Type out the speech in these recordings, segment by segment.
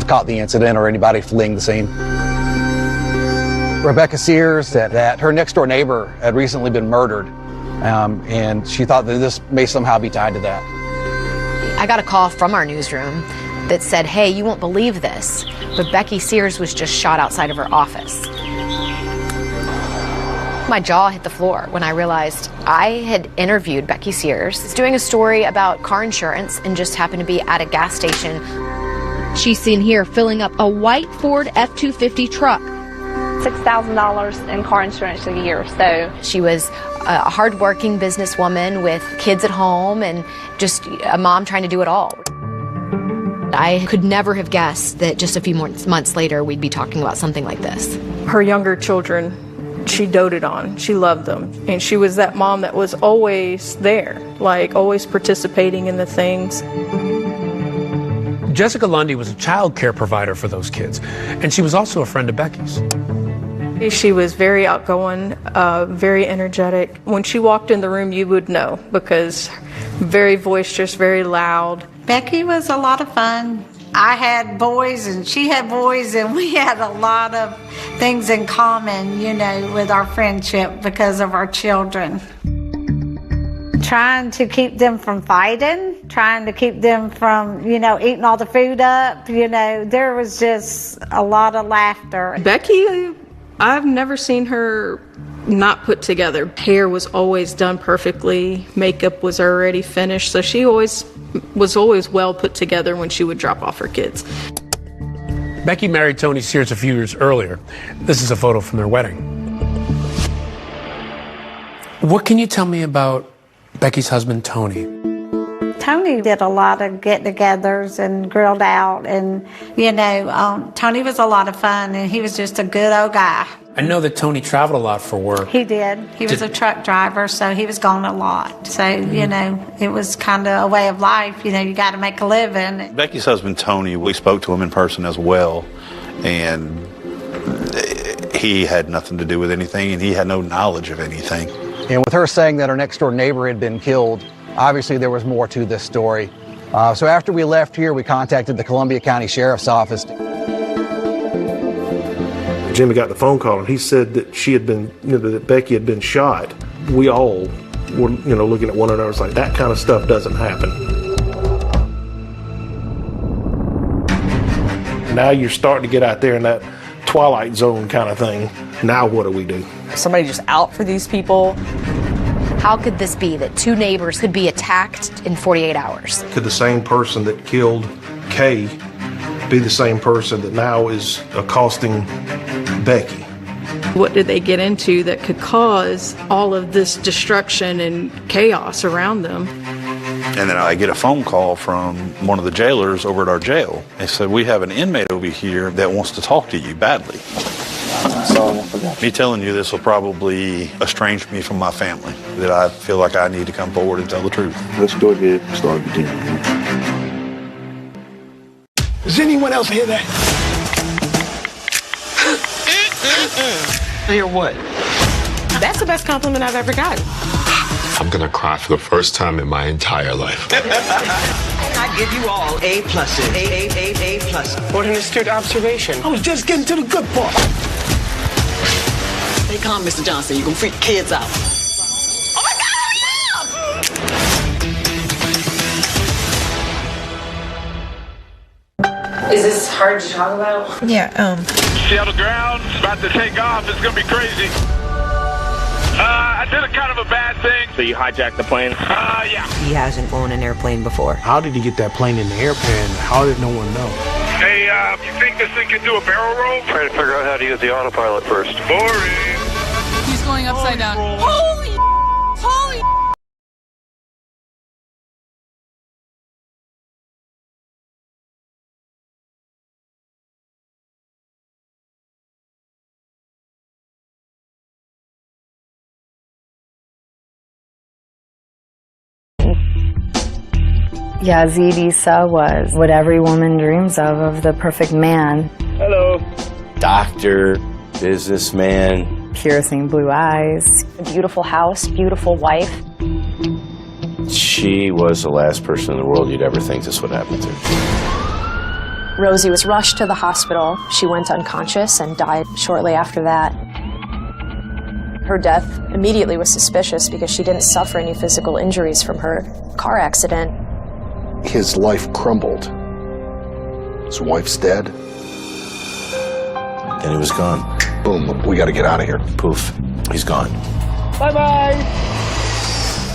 caught the incident or anybody fleeing the scene. Rebecca Sears said that her next door neighbor had recently been murdered, and she thought that this may somehow be tied to that. I got a call from our newsroom that said, hey, you won't believe this, but Becky Sears was just shot outside of her office. My jaw hit the floor when I realized I had interviewed Becky Sears, doing a story about car insurance, and just happened to be at a gas station. She's seen here filling up a white Ford F-250 truck. $6,000 in car insurance a year. So she was a hardworking businesswoman with kids at home and just a mom trying to do it all. I could never have guessed that just a few months later we'd be talking about something like this. Her younger children, she doted on, she loved them, and she was that mom that was always there, like always participating in the things. Jessica Lundy was a child care provider for those kids, and she was also a friend of Becky's. She was very outgoing, very energetic. When she walked in the room, you would know, because very boisterous, very loud. Becky was a lot of fun. I had boys and she had boys, and we had a lot of things in common, you know, with our friendship because of our children. Trying to keep them from fighting, trying to keep them from, you know, eating all the food up, you know, there was just a lot of laughter. Becky, I've never seen her not put together. Hair was always done perfectly, makeup was already finished, so she was always well put together when she would drop off her kids. Becky married Tony Sears a few years earlier. This is a photo from their wedding. What can you tell me about Becky's husband, Tony? Tony did a lot of get-togethers and grilled out, and, you know, Tony was a lot of fun, and he was just a good old guy. I know that Tony traveled a lot for work. He did. He was a truck driver, so he was gone a lot. So, you know, it was kind of a way of life. You know, you got to make a living. Becky's husband, Tony, we spoke to him in person as well, and he had nothing to do with anything, and he had no knowledge of anything. And with her saying that her next-door neighbor had been killed, obviously there was more to this story. So after we left here, we contacted the Columbia County Sheriff's Office. Jimmy got the phone call, and he said that she had been, you know, that Becky had been shot. We all were, you know, looking at one another, like, that kind of stuff doesn't happen. Now you're starting to get out there in that Twilight Zone kind of thing. Now what do we do? Somebody just out for these people. How could this be that two neighbors could be attacked in 48 hours? Could the same person that killed Kay be the same person that now is accosting Becky? What did they get into that could cause all of this destruction and chaos around them? And then I get a phone call from one of the jailers over at our jail. They said, we have an inmate over here that wants to talk to you badly. So me telling you this will probably estrange me from my family, that I feel like I need to come forward and tell the truth. Let's go ahead and start the team. Does anyone else hear that? Hear what? That's the best compliment I've ever gotten. I'm gonna cry for the first time in my entire life. I give you all A pluses. A plus. What an astute observation. I was just getting to the good part. Stay calm, Mr. Johnson. You're gonna freak kids out. Oh my God, Is this hard to talk about? Yeah, Seattle ground's about to take off. It's gonna be crazy. I did a kind of a bad thing. So you hijacked the plane? Yeah. He hasn't owned an airplane before. How did he get that plane in the air, and how did no one know? Hey, you think this thing can do a barrel roll? Trying to figure out how to use the autopilot first. Boring. He's going upside down. Holy! Yazid Issa was what every woman dreams of the perfect man. Hello. Doctor, businessman. Piercing blue eyes. A beautiful house, beautiful wife. She was the last person in the world you'd ever think this would happen to. Rosie was rushed to the hospital. She went unconscious and died shortly after that. Her death immediately was suspicious because she didn't suffer any physical injuries from her car accident. His life crumbled. His wife's dead. Then he was gone. Boom, we gotta get out of here. Poof, he's gone. Bye-bye.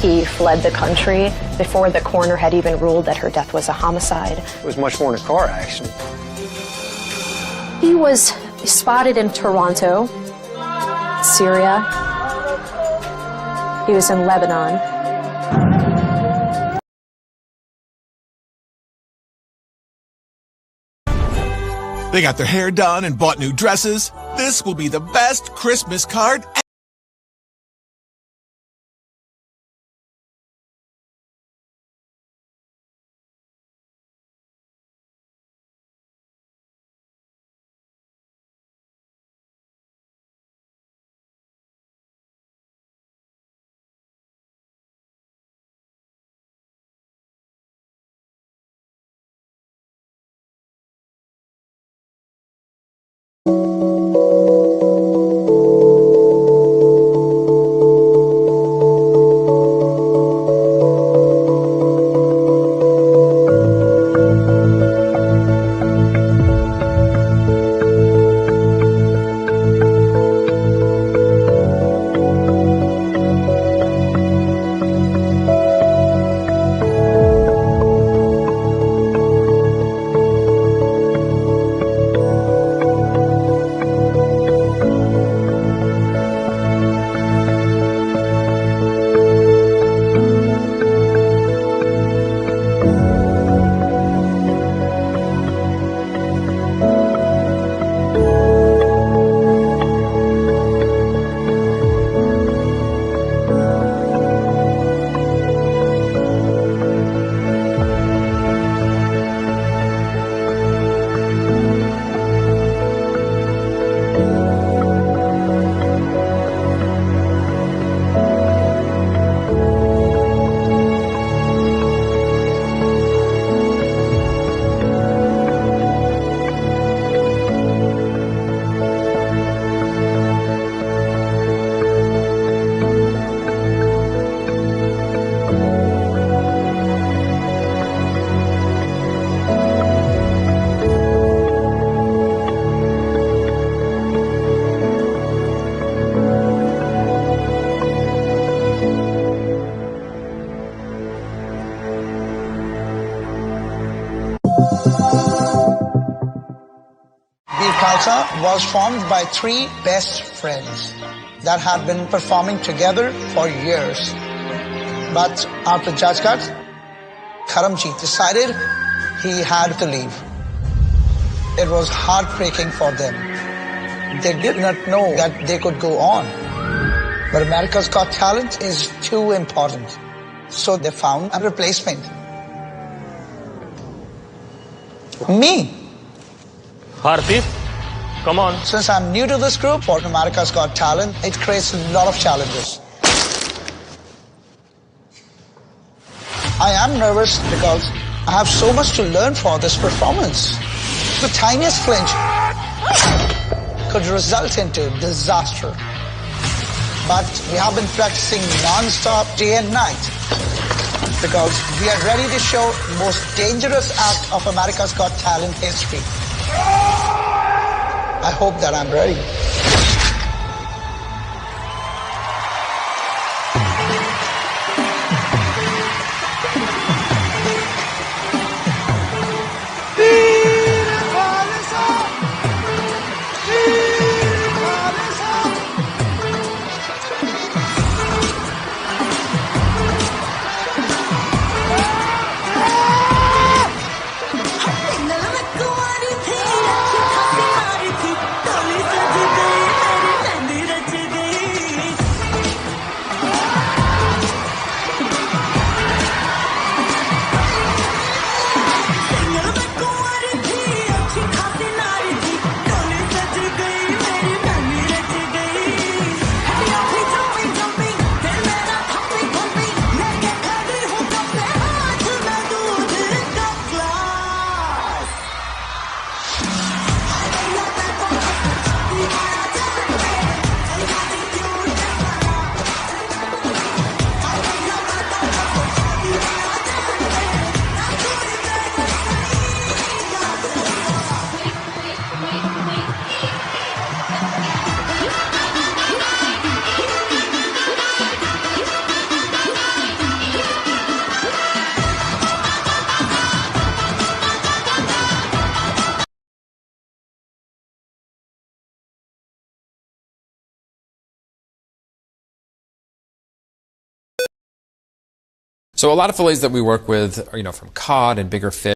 He fled the country before the coroner had even ruled that her death was a homicide. It was much more than a car accident. He was spotted in Toronto, Syria. He was in Lebanon. They got their hair done and bought new dresses. This will be the best Christmas card ever. Was formed by three best friends that had been performing together for years. But after Jajgat, Karamjit decided he had to leave. It was heartbreaking for them. They did not know that they could go on. But America's Got Talent is too important. So they found a replacement. Me. Harpreet, come on. Since I'm new to this group, for America's Got Talent, it creates a lot of challenges. I am nervous because I have so much to learn for this performance. The tiniest flinch could result into disaster. But we have been practicing non-stop day and night because we are ready to show the most dangerous act of America's Got Talent history. I hope that I'm ready. Thank you. So a lot of fillets that we work with are, from cod and bigger fish.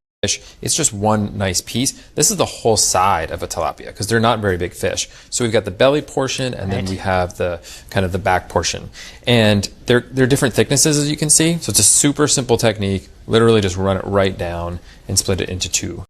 It's just one nice piece. This is the whole side of a tilapia because they're not very big fish. So we've got the belly portion and then we have the kind of the back portion. And they're different thicknesses, as you can see. So it's a super simple technique. Literally just run it right down and split it into two.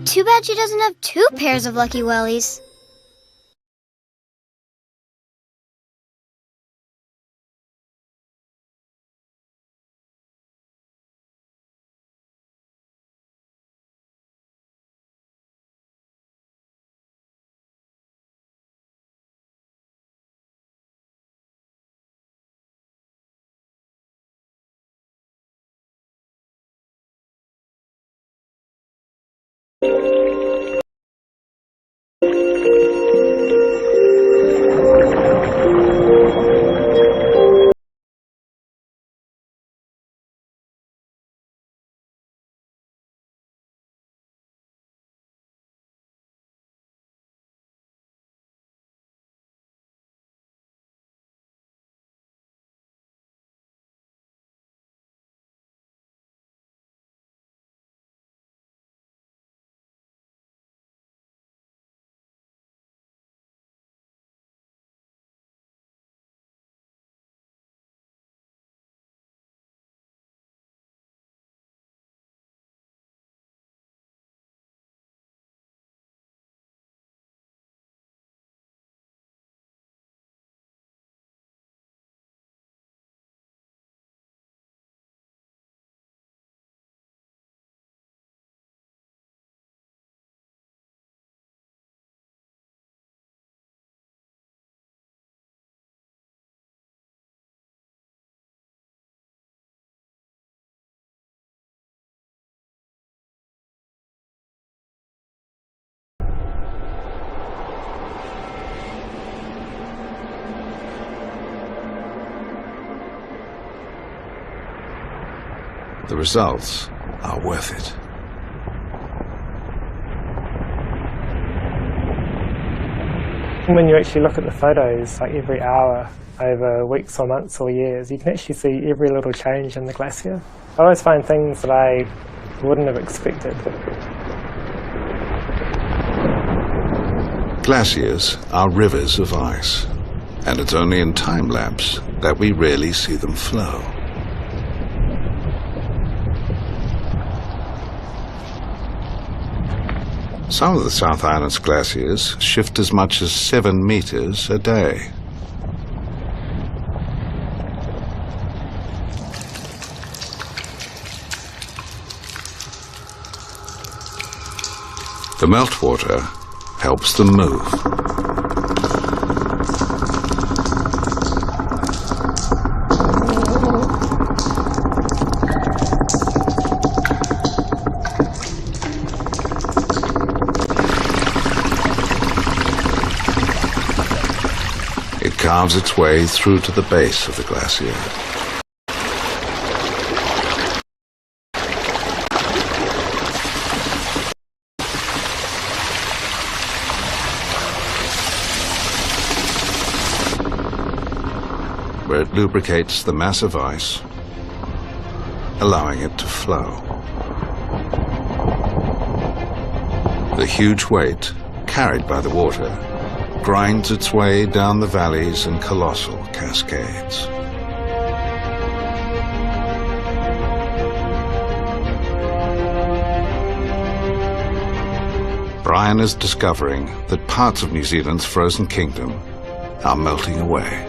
Too bad she doesn't have 2 pairs of Lucky Wellies. The results are worth it. When you actually look at the photos, like every hour over weeks or months or years, you can actually see every little change in the glacier. I always find things that I wouldn't have expected. Glaciers are rivers of ice, and it's only in time-lapse that we really see them flow. Some of the South Island's glaciers shift as much as 7 meters a day. The meltwater helps them move. It carves its way through to the base of the glacier. Where it lubricates the massive ice, allowing it to flow. The huge weight, carried by the water, grinds its way down the valleys in colossal cascades. Brian is discovering that parts of New Zealand's frozen kingdom are melting away.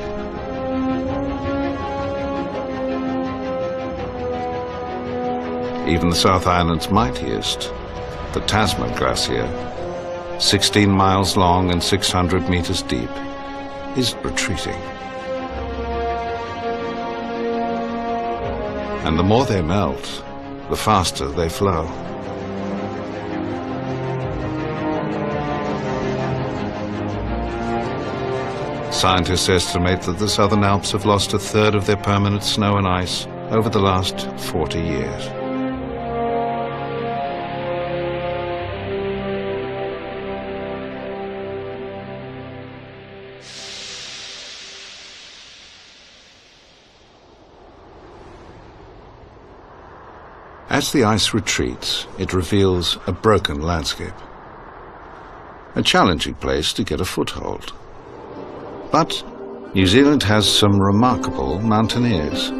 Even the South Island's mightiest, the Tasman Glacier, 16 miles long and 600 meters deep, is retreating. And the more they melt, the faster they flow. Scientists estimate that the Southern Alps have lost 1/3 of their permanent snow and ice over the last 40 years. As the ice retreats, it reveals a broken landscape. A challenging place to get a foothold. But New Zealand has some remarkable mountaineers.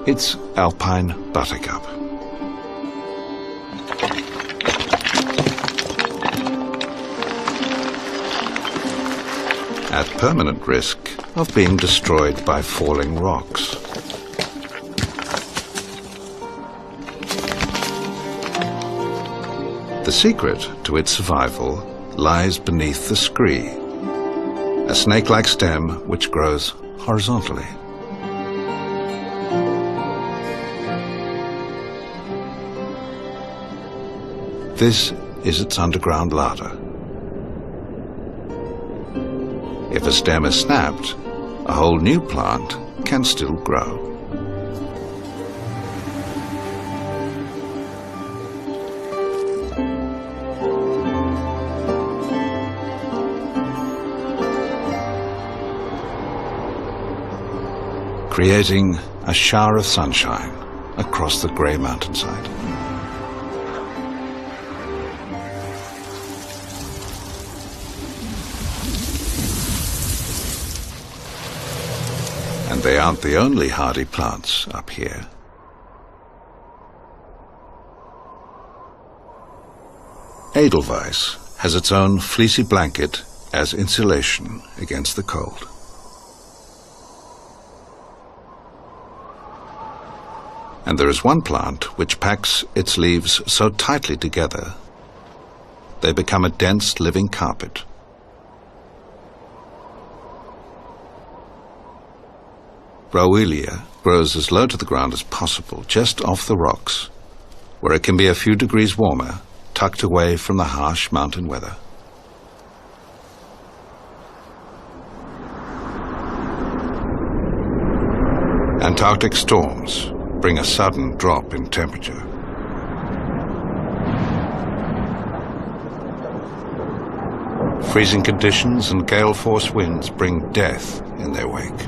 It's Alpine Buttercup. At permanent risk of being destroyed by falling rocks. The secret to its survival lies beneath the scree, a snake-like stem which grows horizontally. This is its underground larder. If a stem is snapped, a whole new plant can still grow. Creating a shower of sunshine across the grey mountainside. And they aren't the only hardy plants up here. Edelweiss has its own fleecy blanket as insulation against the cold. And there is one plant which packs its leaves so tightly together, they become a dense living carpet. Rowelia grows as low to the ground as possible, just off the rocks, where it can be a few degrees warmer, tucked away from the harsh mountain weather. Antarctic storms bring a sudden drop in temperature. Freezing conditions and gale-force winds bring death in their wake.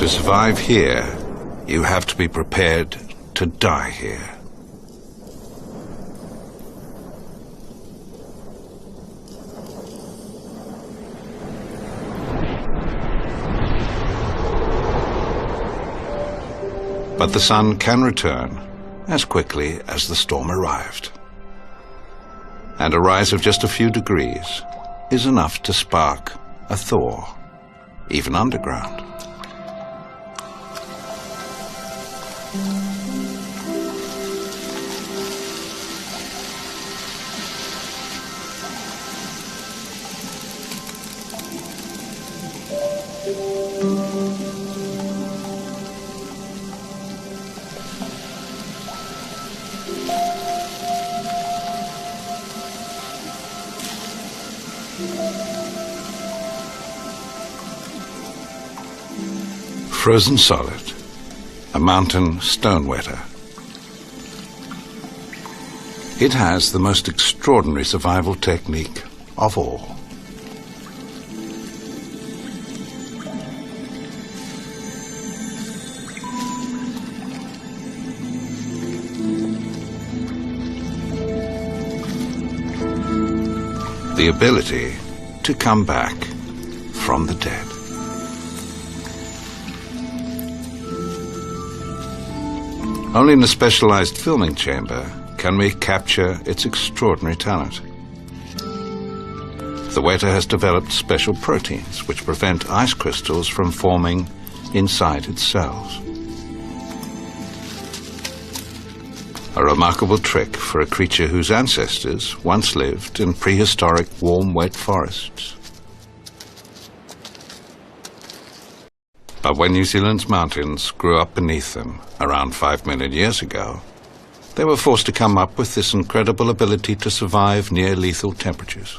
To survive here, you have to be prepared to die here. But the sun can return as quickly as the storm arrived. And a rise of just a few degrees is enough to spark a thaw, even underground. Frozen solid, a mountain stone wetter. It has the most extraordinary survival technique of all. The ability to come back from the dead. Only in a specialized filming chamber can we capture its extraordinary talent. The wetter has developed special proteins which prevent ice crystals from forming inside its cells. A remarkable trick for a creature whose ancestors once lived in prehistoric warm, wet forests. But when New Zealand's mountains grew up beneath them around 5 million years ago, they were forced to come up with this incredible ability to survive near lethal temperatures.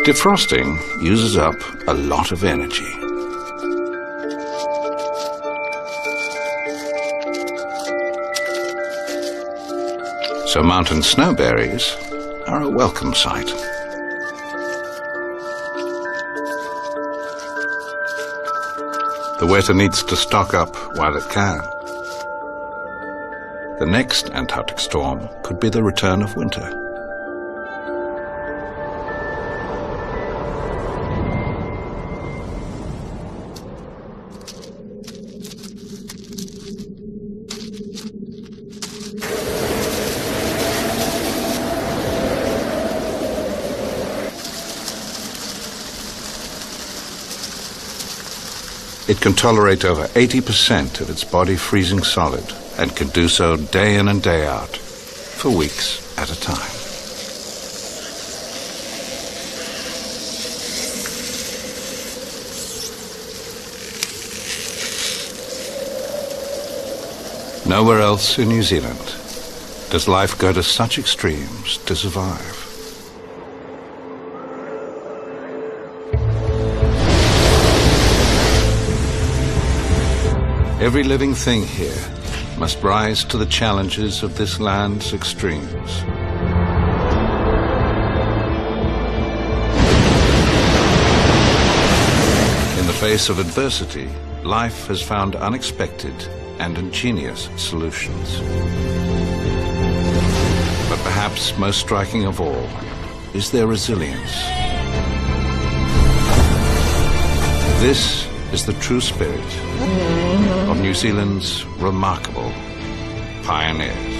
Defrosting uses up a lot of energy. So mountain snowberries are a welcome sight. The wetter needs to stock up while it can. The next Antarctic storm could be the return of winter. It can tolerate over 80% of its body freezing solid and can do so day in and day out for weeks at a time. Nowhere else in New Zealand does life go to such extremes to survive. Every living thing here must rise to the challenges of this land's extremes. In the face of adversity, life has found unexpected and ingenious solutions. But perhaps most striking of all is their resilience. This is the true spirit of New Zealand's remarkable pioneers.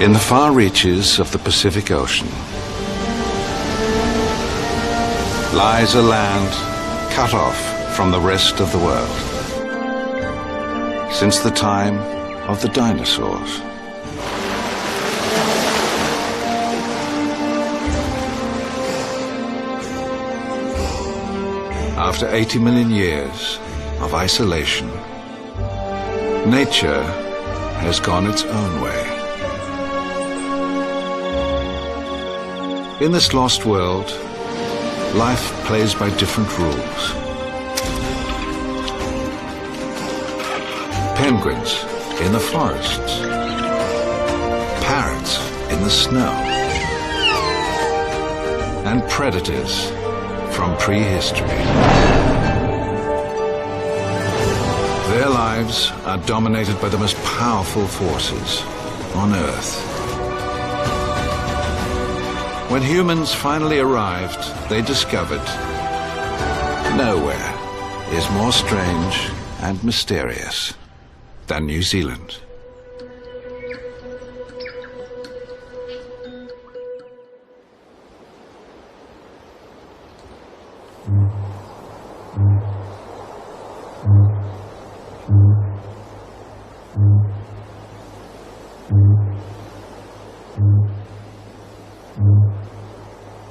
In the far reaches of the Pacific Ocean lies a land cut off from the rest of the world since the time of the dinosaurs. After 80 million years of isolation, nature has gone its own way. In this lost world, life plays by different rules. Penguins in the forests, parrots in the snow, and predators from prehistory. Their lives are dominated by the most powerful forces on Earth. When humans finally arrived, they discovered nowhere is more strange and mysterious than New Zealand.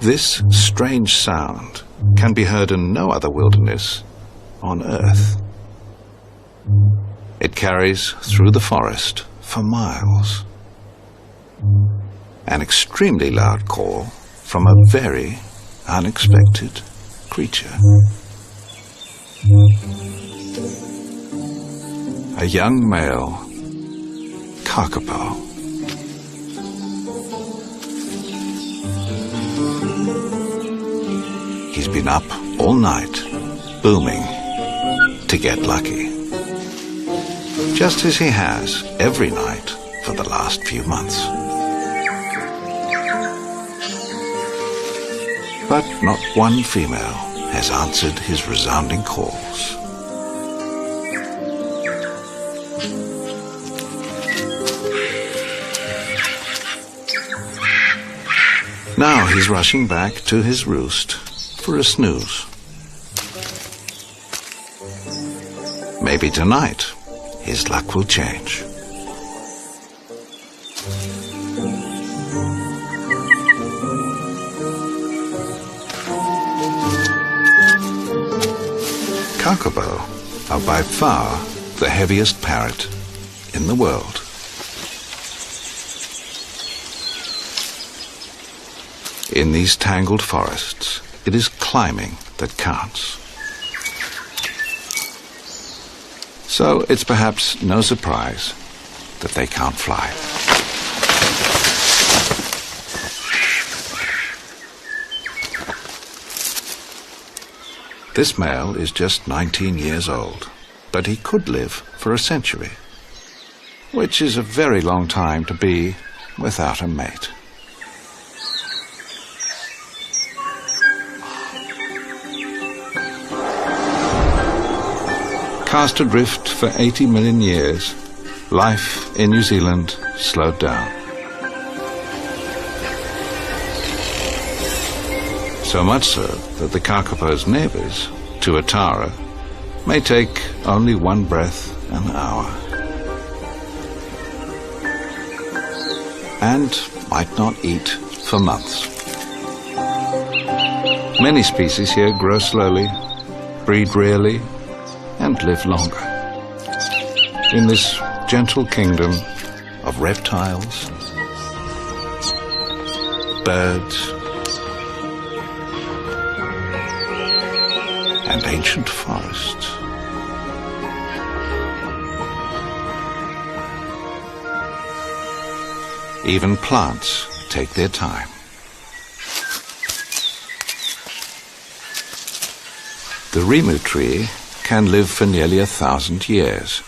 This strange sound can be heard in no other wilderness on Earth. It carries through the forest for miles. An extremely loud call from a very unexpected creature. A young male kakapo. He's been up all night, booming, to get lucky. Just as he has every night for the last few months. But not one female has answered his resounding calls. Now he's rushing back to his roost for a snooze. Maybe tonight his luck will change. Kakapo are by far the heaviest parrot in the world. In these tangled forests, it is climbing that counts. So it's perhaps no surprise that they can't fly. This male is just 19 years old, but he could live for a century, which is a very long time to be without a mate. Cast adrift for 80 million years, life in New Zealand slowed down. So much so that the kakapo's neighbors, tuatara, may take only one breath an hour. And might not eat for months. Many species here grow slowly, breed rarely, and live longer. In this gentle kingdom of reptiles, birds, and ancient forests. Even plants take their time. The rimu tree can live for nearly 1,000 years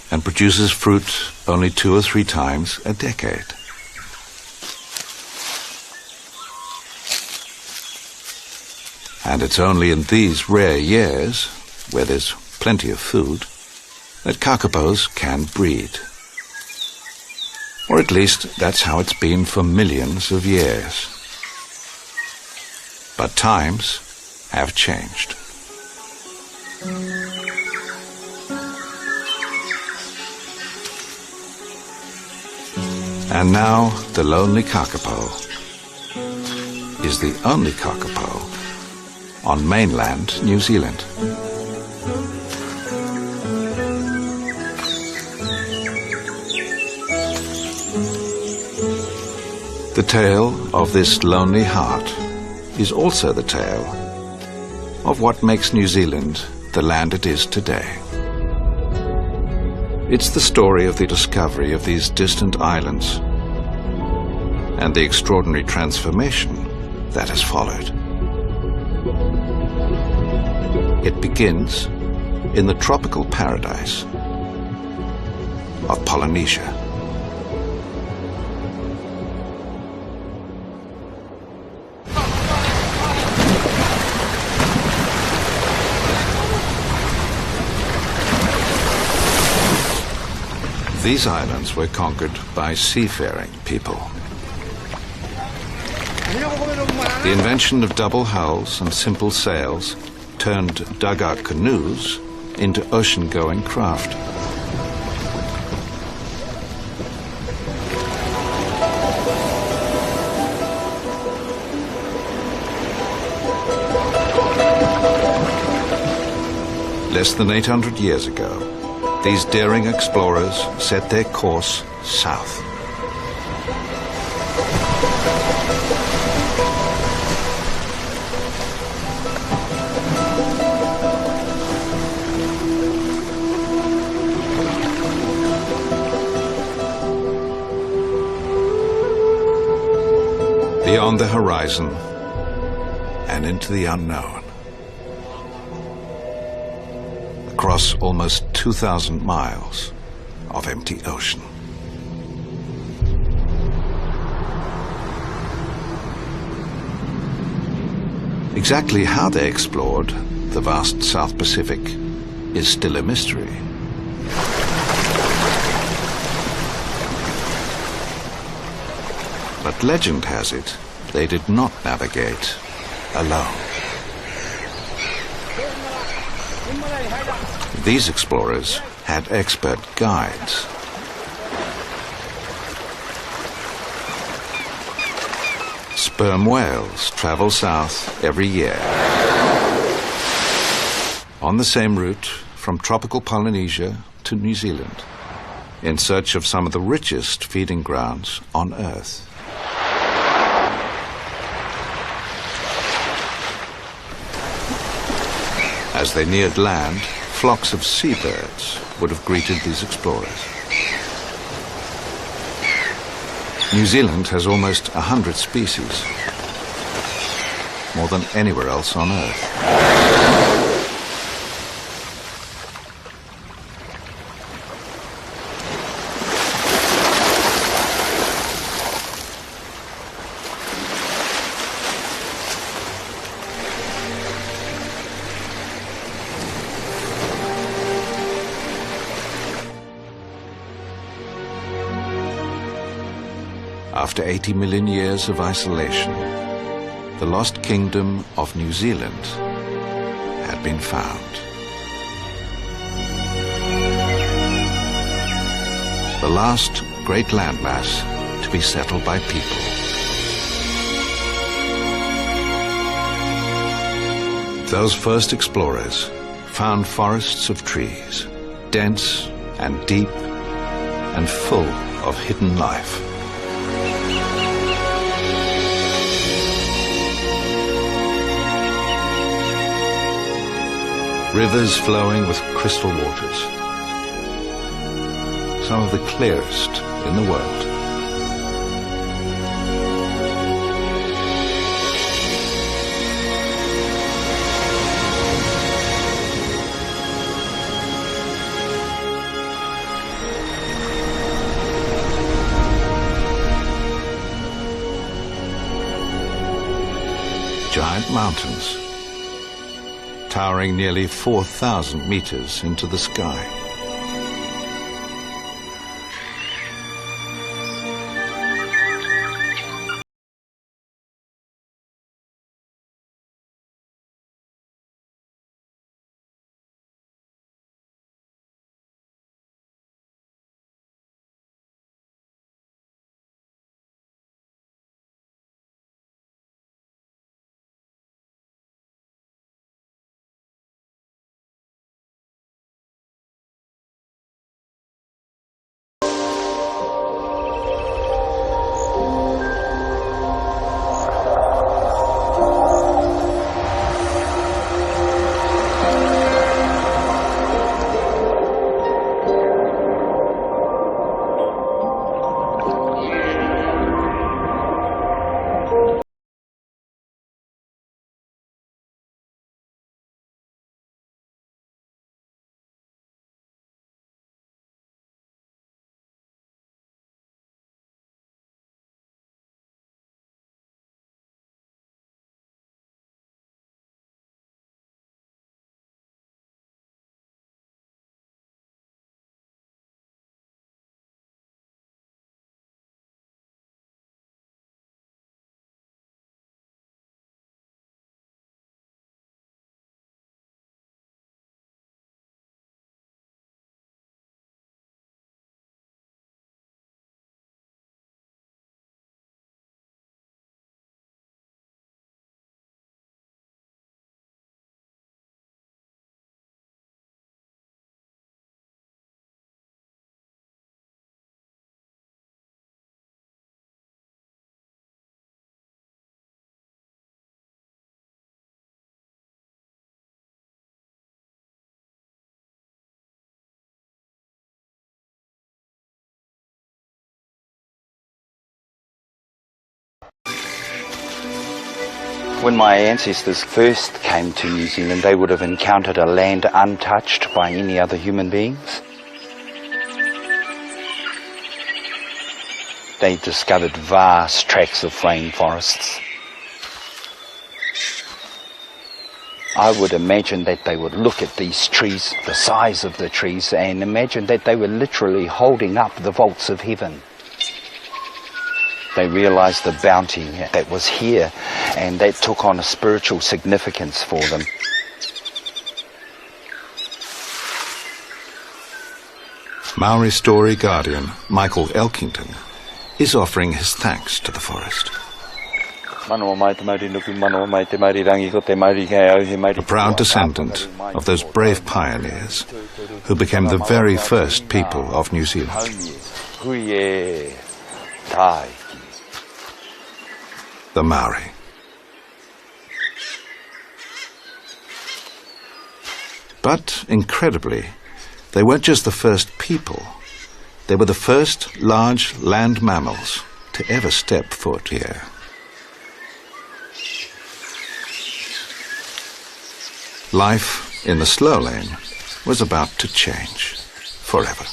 and produces fruit only 2 or 3 times a decade. And it's only in these rare years, where there's plenty of food, that kakapos can breed. Or at least that's how it's been for millions of years. But times have changed. And now the lonely kakapo is the only kakapo on mainland New Zealand. The tale of this lonely heart is also the tale of what makes New Zealand the land it is today. It's the story of the discovery of these distant islands and the extraordinary transformation that has followed. It begins in the tropical paradise of Polynesia. These islands were conquered by seafaring people. The invention of double hulls and simple sails turned dugout canoes into ocean-going craft. Less than 800 years ago, these daring explorers set their course south. Beyond the horizon and into the unknown. Across almost 2,000 miles of empty ocean. Exactly how they explored the vast South Pacific is still a mystery. But legend has it they did not navigate alone. These explorers had expert guides. Sperm whales travel south every year. On the same route from tropical Polynesia to New Zealand, in search of some of the richest feeding grounds on Earth. As they neared land, flocks of seabirds would have greeted these explorers. New Zealand has almost 100 species, more than anywhere else on Earth. After 80 million years of isolation, the lost kingdom of New Zealand had been found. The last great landmass to be settled by people. Those first explorers found forests of trees, dense and deep and full of hidden life. Rivers flowing with crystal waters, some of the clearest in the world. Giant mountains, towering nearly 4,000 meters into the sky. When my ancestors first came to New Zealand, they would have encountered a land untouched by any other human beings. They discovered vast tracts of rainforests. I would imagine that they would look at these trees, the size of the trees, and imagine that they were literally holding up the vaults of heaven. They realized the bounty that was here, and that took on a spiritual significance for them. Maori story guardian Michael Elkington is offering his thanks to the forest. A proud descendant of those brave pioneers who became the very first people of New Zealand. The Maori. But, incredibly, they weren't just the first people. They were the first large land mammals to ever step foot here. Life in the slow lane was about to change forever.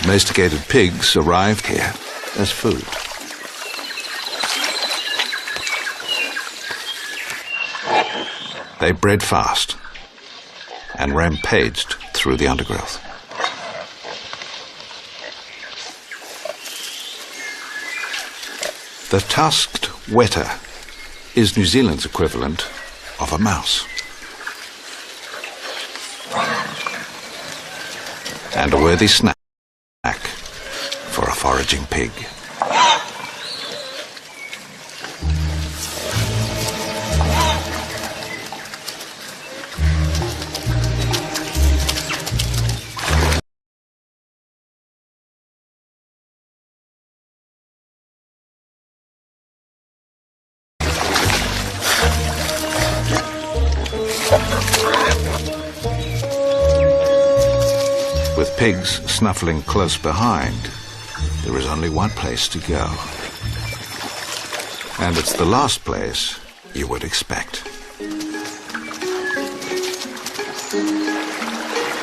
Domesticated pigs arrived here as food. They bred fast and rampaged through the undergrowth. The tusked weta is New Zealand's equivalent of a mouse. And a worthy snack for a foraging pig. With pigs snuffling close behind, there is only one place to go. And it's the last place you would expect.